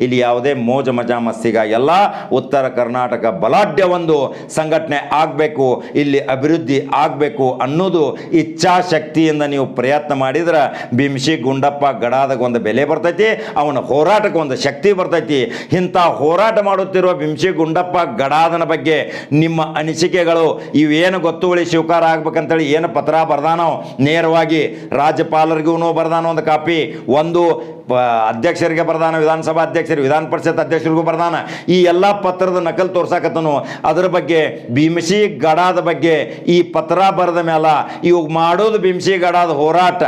ಇಲ್ಲಿ ಯಾವುದೇ ಮೋಜ ಮಜಾ ಮಸ್ತಿಗ ಎಲ್ಲ ಉತ್ತರ ಕರ್ನಾಟಕ ಬಲಾಢ್ಯ ಒಂದು ಸಂಘಟನೆ ಆಗಬೇಕು, ಇಲ್ಲಿ ಅಭಿವೃದ್ಧಿ ಆಗಬೇಕು ಅನ್ನೋದು ಇಚ್ಛಾಶಕ್ತಿಯಿಂದ ನೀವು ಪ್ರಯತ್ನ ಮಾಡಿದ್ರೆ ಭೀಮಶಿ ಗುಂಡಪ್ಪ ಗಡಾದಾಗ ಒಂದು ಬೆಲೆ ಬರ್ತೈತಿ, ಅವನ ಹೋರಾಟಕ್ಕೆ ಒಂದು ಶಕ್ತಿ ಬರ್ತೈತಿ. ಇಂಥ ಹೋರಾಟ ಮಾಡುತ್ತಿರುವ ಭೀಮಶಿ ಗುಂಡಪ್ಪ ಗಡಾದನ ಬಗ್ಗೆ ನಿಮ್ಮ ಅನಿಸಿಕೆಗಳು ಇವೇನು ಗೊತ್ತುವಳಿ ಸ್ವೀಕಾರ ಆಗ್ಬೇಕಂತೇಳಿ ಏನು ಪತ್ರ ಬರ್ದಾನೋ ನೇರವಾಗಿ ರಾಜ್ಯಪಾಲರಿಗೂ ಬರ್ದಾನೋ ಒಂದು ಕಾಪಿ, ಒಂದು ಅಧ್ಯಕ್ಷರಿಗೆ ಬರ್ದಾನ, ವಿಧಾನಸಭಾ ಅಧ್ಯಕ್ಷರು, ವಿಧಾನ ಪರಿಷತ್ ಅಧ್ಯಕ್ಷರಿಗೂ ಬರ್ದಾನ. ಈ ಎಲ್ಲ ಪತ್ರದ ನಕಲ್ ತೋರ್ಸಾಕತ್ತನು. ಅದರ ಬಗ್ಗೆ ಭೀಮಶಿ ಗಡಾದ ಬಗ್ಗೆ ಈ ಪತ್ರ ಬರೆದ ಮೇಲೆ ಇವಾಗ ಮಾಡೋದು ಭೀಮಶಿ ಗಡಾದ ಹೋರಾಟ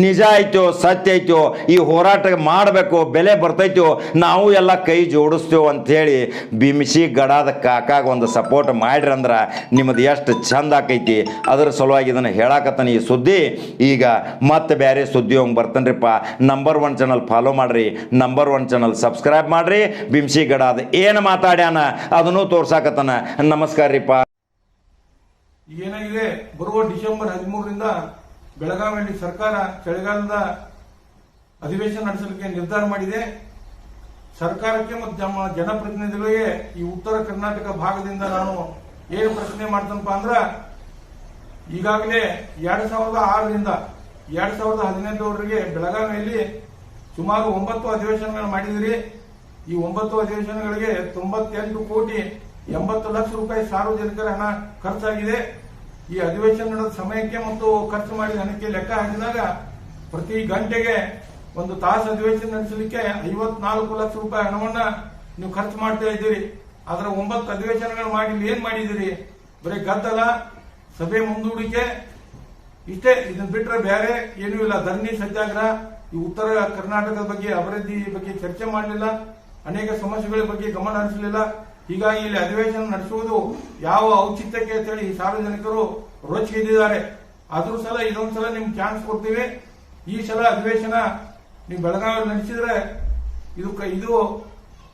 ನಿಜ ಐತೋ ಸತ್ಯ ಐತೋ, ಈ ಹೋರಾಟ ಮಾಡಬೇಕು, ಬೆಲೆ ಬರ್ತೈತೋ, ನಾವು ಎಲ್ಲ ಕೈ ಜೋಡಿಸ್ತೇವೆ ಅಂಥೇಳಿ ಭೀಮಶಿ ಗಡಾದ ಕಾಕಾಗ ಒಂದು ಸಪೋರ್ಟ್ ಮಾಡ್ರಿ ಅಂದ್ರೆ ನಿಮ್ಮದು ಎಷ್ಟು ಚಂದ ಆಕೈತಿ. ಅದರ ಸಲುವಾಗಿ ಇದನ್ನು ಹೇಳಾಕತ್ತಾನ. ಈ ಸುದ್ದಿ ಈಗ ಮತ್ತೆ ಬೇರೆ ಸುದ್ದಿ ಹೋಗಿ ಬರ್ತಾನ್ರಿಪ್ಪ. ನಂಬರ್ 1 ಚಾನಲ್ ಫಾಲೋ ಮಾಡ್ರಿ, ನಂಬರ್ 1 ಚಾನಲ್ ಸಬ್ಸ್ಕ್ರೈಬ್ ಮಾಡ್ರಿ. ಭೀಮಶಿ ಗಡಾದ ಏನು ಮಾತಾಡ್ಯಾನ ಅದನ್ನು ತೋರ್ಸಾಕತ್ತಾನ. ನಮಸ್ಕಾರ ರೀಪ. ಏನಾಗಿದೆ, ಬರುವ ಡಿಸೆಂಬರ್ 13ರಿಂದ ಬೆಳಗಾವಿಯಲ್ಲಿ ಸರ್ಕಾರ ಚಳಿಗಾಲದ ಅಧಿವೇಶನ ನಡೆಸಲಿಕ್ಕೆ ನಿರ್ಧಾರ ಮಾಡಿದೆ. ಸರ್ಕಾರಕ್ಕೆ ಮತ್ತು ನಮ್ಮ ಜನಪ್ರತಿನಿಧಿಗಳಿಗೆ ಈ ಉತ್ತರ ಕರ್ನಾಟಕ ಭಾಗದಿಂದ ನಾನು ಏನು ಪ್ರಶ್ನೆ ಮಾಡ್ತೇನಪ್ಪ ಅಂದ್ರ, ಈಗಾಗಲೇ 2006ರಿಂದ 2018ರವರೆಗೆ ಬೆಳಗಾವಿಯಲ್ಲಿ ಸುಮಾರು 9 ಅಧಿವೇಶನಗಳನ್ನು ಮಾಡಿದಿರಿ. ಈ 9 ಅಧಿವೇಶನಗಳಿಗೆ 98 ಕೋಟಿ 80 ಲಕ್ಷ ರೂಪಾಯಿ ಸಾರ್ವಜನಿಕರ ಹಣ ಖರ್ಚಾಗಿದೆ. ಈ ಅಧಿವೇಶನ ನಡೆದ ಸಮಯಕ್ಕೆ ಮತ್ತು ಖರ್ಚು ಮಾಡಿದ ಹಣಕ್ಕೆ ಲೆಕ್ಕ ಹಾಕಿದಾಗ ಪ್ರತಿ ಗಂಟೆಗೆ 1 ತಾಸು ಅಧಿವೇಶನ ನಡೆಸಲಿಕ್ಕೆ 54 ಲಕ್ಷ ರೂಪಾಯಿ ಹಣವನ್ನ ನೀವು ಖರ್ಚು ಮಾಡ್ತಾ ಇದ್ದೀರಿ. ಅದರ 9 ಅಧಿವೇಶನಗಳು ಮಾಡಿ ಏನ್ ಮಾಡಿದಿರಿ? ಬರೀ ಗದ್ದಲ, ಸಭೆ ಮುಂದೂಡಿಕೆ, ಇಷ್ಟೇ. ಇದನ್ನ ಬಿಟ್ಟರೆ ಬೇರೆ ಏನೂ ಇಲ್ಲ. ಧರಣಿ, ಸತ್ಯಾಗ್ರಹ, ಈ ಉತ್ತರ ಕರ್ನಾಟಕದ ಬಗ್ಗೆ ಅಭಿವೃದ್ಧಿ ಬಗ್ಗೆ ಚರ್ಚೆ ಮಾಡಲಿಲ್ಲ, ಅನೇಕ ಸಮಸ್ಯೆಗಳ ಬಗ್ಗೆ ಗಮನ ಹರಿಸಲಿಲ್ಲ. ಹೀಗಾಗಿ ಇಲ್ಲಿ ಅಧಿವೇಶನ ನಡೆಸುವುದು ಯಾವ ಔಚಿತ್ಯಕ್ಕೆ ಅಂತೇಳಿ ಸಾರ್ವಜನಿಕರು ರೋಚಿಗೆದ್ದಿದ್ದಾರೆ. ಆದ್ರೂ ಸಲ ಇದೊಂದ್ಸಲ ನಿಮ್ಗೆ ಚಾನ್ಸ್ ಕೊಡ್ತೀವಿ. ಈ ಸಲ ಅಧಿವೇಶನ ನೀವು ಬೆಳಗಾವಿಯಲ್ಲಿ ನಡೆಸಿದ್ರೆ ಇದು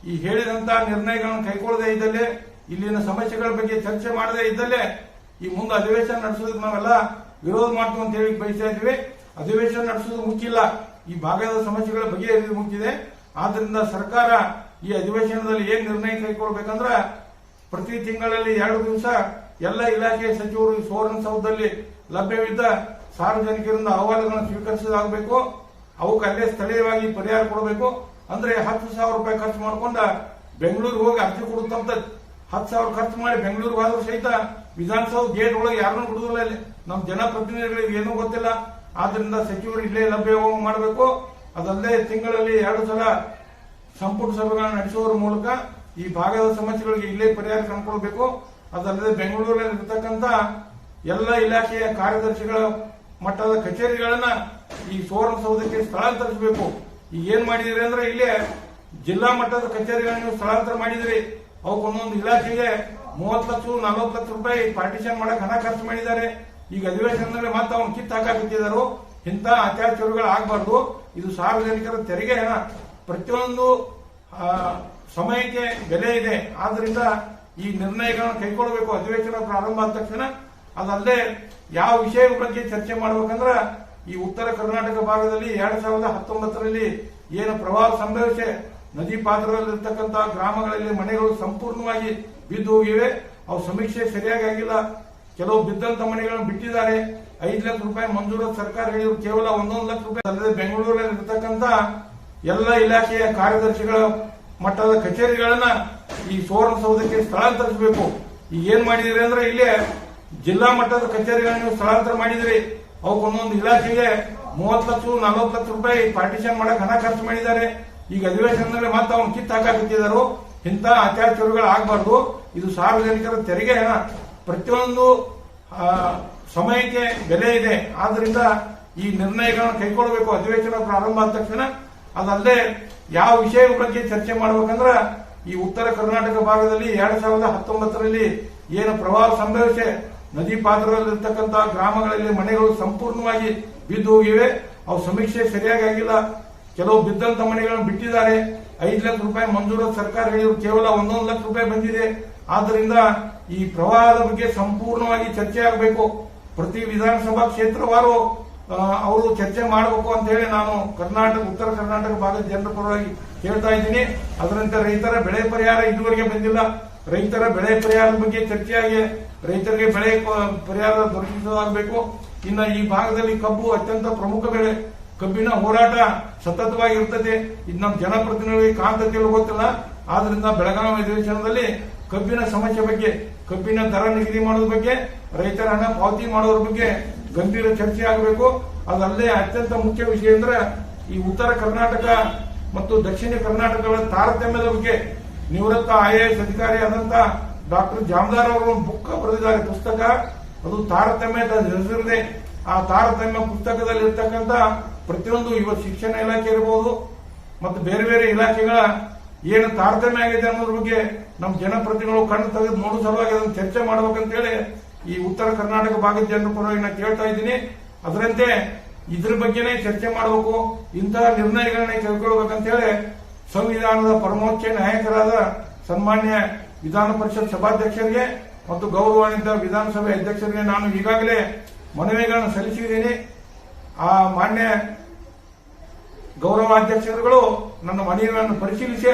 ಈ ಹೇಳಿದಂತ ನಿರ್ಣಯಗಳನ್ನು ಕೈಗೊಳ್ಳದೇ ಇದ್ದಲ್ಲೇ, ಇಲ್ಲಿನ ಸಮಸ್ಯೆಗಳ ಬಗ್ಗೆ ಚರ್ಚೆ ಮಾಡದೇ ಇದ್ದಲ್ಲೇ ಈ ಮುಂದೆ ಅಧಿವೇಶನ ನಡೆಸೋದಕ್ಕೆ ನಾವೆಲ್ಲ ವಿರೋಧ ಮಾಡ್ತೀವಿ ಅಂತ ಹೇಳಿ ಬಯಸ್ತಾ ಇದ್ವಿ. ಅಧಿವೇಶನ ನಡೆಸೋದು ಮುಖ್ಯ ಇಲ್ಲ, ಈ ಭಾಗದ ಸಮಸ್ಯೆಗಳ ಬಗೆಹರಿಯೋದು ಮುಖ್ಯ ಇದೆ. ಆದ್ರಿಂದ ಸರ್ಕಾರ ಈ ಅಧಿವೇಶನದಲ್ಲಿ ಏನ್ ನಿರ್ಣಯ ಕೈಗೊಳ್ಬೇಕಂದ್ರ, ಪ್ರತಿ ತಿಂಗಳಲ್ಲಿ 2 ದಿವಸ ಎಲ್ಲ ಇಲಾಖೆ ಸಚಿವರು ಸುವರ್ಣಸೌಧದಲ್ಲಿ ಲಭ್ಯವಿದ್ದ ಸಾರ್ವಜನಿಕರಿಂದ ಅಹವಾಲುಗಳನ್ನು ಸ್ವೀಕರಿಸಲಾಗಬೇಕು. ಅವಕ್ಕೆ ಅಲ್ಲೇ ಸ್ಥಳೀಯವಾಗಿ ಪರಿಹಾರ ಕೊಡಬೇಕು. ಅಂದ್ರೆ 10,000 ರೂಪಾಯಿ ಖರ್ಚು ಮಾಡ್ಕೊಂಡ ಬೆಂಗಳೂರಿಗೆ ಹೋಗಿ ಅರ್ಜಿ ಕೊಡುತ್ತಂತ 10,000 ಖರ್ಚು ಮಾಡಿ ಬೆಂಗಳೂರಿಗೆ ಹೋದ್ರೂ ಸಹಿತ ವಿಧಾನಸೌಧ ಗೇಟ್ ಒಳಗೆ ಯಾರನ್ನೂ ಬಿಡುದಿಲ್ಲ. ಇಲ್ಲಿ ನಮ್ಮ ಜನಪ್ರತಿನಿಧಿಗಳಿಗೆ ಏನೂ ಗೊತ್ತಿಲ್ಲ. ಆದ್ರಿಂದ ಸಚಿವರು ಇಲ್ಲೇ ಲಭ್ಯ ಮಾಡಬೇಕು. ಅದಲ್ಲದೆ ತಿಂಗಳಲ್ಲಿ 2 ಸಲ ಸಂಪುಟ ಸಭೆಗಳನ್ನು ನಡೆಸುವುದರ ಮೂಲಕ ಈ ಭಾಗದ ಸಮಸ್ಯೆಗಳಿಗೆ ಇಲ್ಲೇ ಪರಿಹಾರ ಕಂಡುಕೊಳ್ಬೇಕು. ಅದಲ್ಲದೆ ಬೆಂಗಳೂರಲ್ಲಿ ಇರತಕ್ಕಂತ ಎಲ್ಲ ಇಲಾಖೆಯ ಕಾರ್ಯದರ್ಶಿಗಳ ಮಟ್ಟದ ಕಚೇರಿಗಳನ್ನ ಈ ಸುವರ್ಣಸೌಧಕ್ಕೆ ಸ್ಥಳಾಂತರಿಸಬೇಕು. ಈಗ ಏನ್ ಮಾಡಿದಿರಿ ಅಂದ್ರೆ ಇಲ್ಲೇ ಜಿಲ್ಲಾ ಮಟ್ಟದ ಕಚೇರಿಗಳನ್ನ ನೀವು ಸ್ಥಳಾಂತರ ಮಾಡಿದಿರಿ. ಅವಕ್ಕೊಂದೊಂದು ಇಲಾಖೆಗೆ 30 ಲಕ್ಷ 40 ಲಕ್ಷ ರೂಪಾಯಿ ಪಾರ್ಟಿಷನ್ ಮಾಡಕ್ ಹಣ ಖರ್ಚು ಮಾಡಿದ್ದಾರೆ. ಈಗ ಅಧಿವೇಶನದಲ್ಲಿ ಮತ್ತೆ ಅವ್ನು ಕಿತ್ತು ಹಾಕಾಕತ್ತಿದ್ದಾರೆ. ಇಂಥ ಅತ್ಯಾಚಾರಗಳು ಆಗಬಾರ್ದು. ಇದು ಸಾರ್ವಜನಿಕರ ತೆರಿಗೆ ಹಣ. ಪ್ರತಿಯೊಂದು ಸಮಯಕ್ಕೆ ಬೆಲೆ ಇದೆ. ಆದ್ರಿಂದ ಈ ನಿರ್ಣಯಗಳನ್ನು ಕೈಗೊಳ್ಳಬೇಕು ಅಧಿವೇಶನ ಪ್ರಾರಂಭ ಆದ ತಕ್ಷಣ. ಅದಲ್ಲದೆ ಯಾವ ವಿಷಯದ ಬಗ್ಗೆ ಚರ್ಚೆ ಮಾಡಬೇಕಂದ್ರ ಈ ಉತ್ತರ ಕರ್ನಾಟಕ ಭಾಗದಲ್ಲಿ 2019ರಲ್ಲಿ ಏನು ಪ್ರವಾಹ ಸಂಭವಿಸಿ ನದಿ ಪಾತ್ರದಲ್ಲಿರ್ತಕ್ಕಂತಹ ಗ್ರಾಮಗಳಲ್ಲಿ ಮನೆಗಳು ಸಂಪೂರ್ಣವಾಗಿ ಬಿದ್ದು ಹೋಗಿವೆ. ಅವು ಸಮೀಕ್ಷೆ ಸರಿಯಾಗಿ ಆಗಿಲ್ಲ. ಕೆಲವು ಬಿದ್ದಂತ ಮನೆಗಳನ್ನು ಬಿಟ್ಟಿದ್ದಾರೆ. 5 ಲಕ್ಷ ರೂಪಾಯಿ ಮಂಜೂರಾತಿ ಸರ್ಕಾರ ಹೇಳಿದ್ರು, ಕೇವಲ 1 ಲಕ್ಷ ರೂಪಾಯಿ. ಅಲ್ಲದೆ ಬೆಂಗಳೂರಲ್ಲಿ ಇರತಕ್ಕಂತ ಎಲ್ಲ ಇಲಾಖೆಯ ಕಾರ್ಯದರ್ಶಿಗಳ ಮಟ್ಟದ ಕಚೇರಿಗಳನ್ನ ಈ ಸುವರ್ಣಸೌಧಕ್ಕೆ ಸ್ಥಳಾಂತರಿಸಬೇಕು. ಈಗ ಏನ್ ಮಾಡಿದಿರಿ ಅಂದ್ರೆ ಇಲ್ಲೇ ಜಿಲ್ಲಾ ಮಟ್ಟದ ಕಚೇರಿಗಳನ್ನ ನೀವು ಸ್ಥಳಾಂತರ ಮಾಡಿದಿರಿ. ಅವಕ್ಕೊಂದೊಂದು ಇಲಾಖೆಗೆ 30 ಲಕ್ಷ 40 ಲಕ್ಷ ರೂಪಾಯಿ ಪಾರ್ಟಿಷನ್ ಮಾಡಕ್ ಹಣ ಖರ್ಚು ಮಾಡಿದ್ದಾರೆ. ಈಗ ಅಧಿವೇಶನದಲ್ಲಿ ಮತ್ತೆ ಅವ್ನು ಕಿತ್ತು ಹಾಕಾಕತ್ತಿದ್ದಾರೆ. ಇಂಥ ಅತ್ಯಾಚಾರಗಳು ಆಗಬಾರ್ದು. ಇದು ಸಾರ್ವಜನಿಕರ ತೆರಿಗೆ ಹಣ. ಪ್ರತಿಯೊಂದು ಸಮಯಕ್ಕೆ ಬೆಲೆ ಇದೆ. ಆದ್ರಿಂದ ಈ ನಿರ್ಣಯಗಳನ್ನು ಕೈಗೊಳ್ಳಬೇಕು ಅಧಿವೇಶನ ಪ್ರಾರಂಭ ಆದ ತಕ್ಷಣ. ಅದಲ್ಲದೆ ಯಾವ ವಿಷಯದ ಬಗ್ಗೆ ಚರ್ಚೆ ಮಾಡಬೇಕಂದ್ರ ಈ ಉತ್ತರ ಕರ್ನಾಟಕ ಭಾಗದಲ್ಲಿ 2019ರಲ್ಲಿ ಏನು ಪ್ರವಾಹ ಸಂಭವಿಸಿ ನದಿ ಪಾತ್ರದಲ್ಲಿರ್ತಕ್ಕಂತಹ ಗ್ರಾಮಗಳಲ್ಲಿ ಮನೆಗಳು ಸಂಪೂರ್ಣವಾಗಿ ಬಿದ್ದು ಹೋಗಿವೆ. ಅವು ಸಮೀಕ್ಷೆ ಸರಿಯಾಗಿ ಆಗಿಲ್ಲ. ಕೆಲವು ಬಿದ್ದಂತ ಮನೆಗಳನ್ನು ಬಿಟ್ಟಿದ್ದಾರೆ. 5 ಲಕ್ಷ ರೂಪಾಯಿ ಮಂಜೂರಾತಿ ಸರ್ಕಾರ ಹೇಳಿದ್ರು, ಕೇವಲ 1 ಲಕ್ಷ ರೂಪಾಯಿ ಬಂದಿದೆ. ಆದ್ರಿಂದ ಈ ಪ್ರವಾಹದ ಬಗ್ಗೆ ಸಂಪೂರ್ಣವಾಗಿ ಚರ್ಚೆ ಆಗಬೇಕು. ಪ್ರತಿ ವಿಧಾನಸಭಾ ಕ್ಷೇತ್ರವಾರು ಅವರು ಚರ್ಚೆ ಮಾಡಬೇಕು ಅಂತ ಹೇಳಿ ನಾನು ಉತ್ತರ ಕರ್ನಾಟಕ ಭಾಗದ ಜನರ ಪರವಾಗಿ ಹೇಳ್ತಾ ಇದ್ದೀನಿ. ಅದರಂತೆ ರೈತರ ಬೆಳೆ ಪರಿಹಾರ ಇದುವರೆಗೆ ಬಂದಿಲ್ಲ. ರೈತರ ಬೆಳೆ ಪರಿಹಾರದ ಬಗ್ಗೆ ಚರ್ಚೆಯಾಗಿ ರೈತರಿಗೆ ಬೆಳೆ ಪರಿಹಾರ ದೊರಕಿಸಲಾಗಬೇಕು. ಇನ್ನು ಈ ಭಾಗದಲ್ಲಿ ಕಬ್ಬು ಅತ್ಯಂತ ಪ್ರಮುಖ ಬೆಳೆ. ಕಬ್ಬಿನ ಹೋರಾಟ ಸತತವಾಗಿ ಇರ್ತದೆ. ಇದು ನಮ್ಮ ಜನಪ್ರತಿನಿಧಿಗಳಿಗೆ ಕಾಂತತೆಯಲು ಗೊತ್ತಿಲ್ಲ. ಆದ್ರಿಂದ ಬೆಳಗಾವಿ ಅಧಿವೇಶನದಲ್ಲಿ ಕಬ್ಬಿನ ಸಮಸ್ಯೆ ಬಗ್ಗೆ, ಕಬ್ಬಿನ ದರ ನಿಗದಿ ಮಾಡೋದ್ರ ಬಗ್ಗೆ, ರೈತರ ಹಣ ಪಾವತಿ ಮಾಡೋದ್ರ ಬಗ್ಗೆ ಗಂಭೀರ ಚರ್ಚೆ ಆಗಬೇಕು. ಅದಲ್ಲದೆ ಅತ್ಯಂತ ಮುಖ್ಯ ವಿಷಯ ಅಂದ್ರೆ ಈ ಉತ್ತರ ಕರ್ನಾಟಕ ಮತ್ತು ದಕ್ಷಿಣ ಕರ್ನಾಟಕಗಳ ತಾರತಮ್ಯದ ಬಗ್ಗೆ ನಿವೃತ್ತ IAS ಅಧಿಕಾರಿ ಆದಂತ ಡಾಕ್ಟರ್ ಜಾಮದಾರ್ ಅವರು ಬುಕ್ ಬರೆದಿದ್ದಾರೆ, ಪುಸ್ತಕ. ಅದು ತಾರತಮ್ಯದ ಹೆಸರಿದೆ. ಆ ತಾರತಮ್ಯ ಪುಸ್ತಕದಲ್ಲಿ ಇರ್ತಕ್ಕಂಥ ಪ್ರತಿಯೊಂದು ಇವತ್ತು ಶಿಕ್ಷಣ ಇಲಾಖೆ ಇರಬಹುದು ಮತ್ತು ಬೇರೆ ಬೇರೆ ಇಲಾಖೆಗಳ ಏನು ತಾರತಮ್ಯ ಆಗಿದೆ ಅನ್ನೋದ್ರ ಬಗ್ಗೆ ನಮ್ಮ ಜನಪ್ರತಿನಿಧಿಗಳು ಕಣ್ಣು ತೆಗೆದು ನೋಡುವ ಸಲುವಾಗಿ ಅದನ್ನು ಚರ್ಚೆ ಮಾಡಬೇಕಂತೇಳಿ ಈ ಉತ್ತರ ಕರ್ನಾಟಕ ಭಾಗದ ಜನರ ಪರವಾಗಿ ನಾನು ಕೇಳ್ತಾ ಇದ್ದೀನಿ. ಅದರಂತೆ ಇದ್ರ ಬಗ್ಗೆನೇ ಚರ್ಚೆ ಮಾಡಬೇಕು. ಇಂತಹ ನಿರ್ಣಯಗಳನ್ನ ಕೈಗೊಳ್ಳಬೇಕಂತೇಳಿ ಸಂವಿಧಾನದ ಪರಮೋಚ್ಚ ನಾಯಕರಾದ ಸನ್ಮಾನ್ಯ ವಿಧಾನ ಪರಿಷತ್ ಸಭಾಧ್ಯಕ್ಷರಿಗೆ ಮತ್ತು ಗೌರವಾನ್ವಿತ ವಿಧಾನಸಭೆ ಅಧ್ಯಕ್ಷರಿಗೆ ನಾನು ಈಗಾಗಲೇ ಮನವಿಗಳನ್ನು ಸಲ್ಲಿಸಿದ್ದೀನಿ. ಆ ಮಾನ್ಯ ಗೌರವಾಧ್ಯಕ್ಷರುಗಳು ನನ್ನ ಮನವಿಯನ್ನು ಪರಿಶೀಲಿಸಿ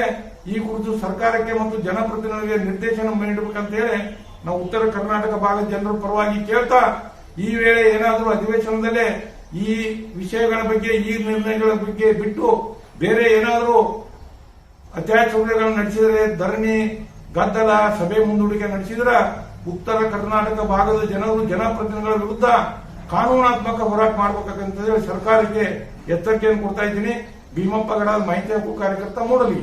ಈ ಕುರಿತು ಸರ್ಕಾರಕ್ಕೆ ಮತ್ತು ಜನಪ್ರತಿನಿಧಿಗಳಿಗೆ ನಿರ್ದೇಶನ ನೀಡಬೇಕಂತ ಹೇಳಿ ನಾವು ಉತ್ತರ ಕರ್ನಾಟಕ ಭಾಗದ ಜನರ ಪರವಾಗಿ ಕೇಳ್ತಾ, ಈ ವೇಳೆ ಏನಾದರೂ ಅಧಿವೇಶನದಲ್ಲೇ ಈ ವಿಷಯಗಳ ಬಗ್ಗೆ, ಈ ನಿರ್ಣಯಗಳ ಬಗ್ಗೆ ಬಿಟ್ಟು ಬೇರೆ ಏನಾದರೂ ಅತ್ಯಾಚಾರಗಳನ್ನು ನಡೆಸಿದರೆ, ಧರಣಿ, ಗದ್ದಲ, ಸಭೆ ಮುಂದೂಡಿಕೆ ನಡೆಸಿದ್ರೆ ಉತ್ತರ ಕರ್ನಾಟಕ ಭಾಗದ ಜನರು ಜನಪ್ರತಿನಿಧಿಗಳ ವಿರುದ್ಧ ಕಾನೂನಾತ್ಮಕ ಹೋರಾಟ ಮಾಡಬೇಕಂತ ಹೇಳಿ ಸರ್ಕಾರಕ್ಕೆ ಎಚ್ಚರಿಕೆಯನ್ನು ಕೊಡ್ತಾ ಇದ್ದೀನಿ. ಭೀಮಪ್ಪ ಗಡಾದ ಮಾಹಿತಿ ಹಕ್ಕು ಕಾರ್ಯಕರ್ತ ಮೂಡಲಿ.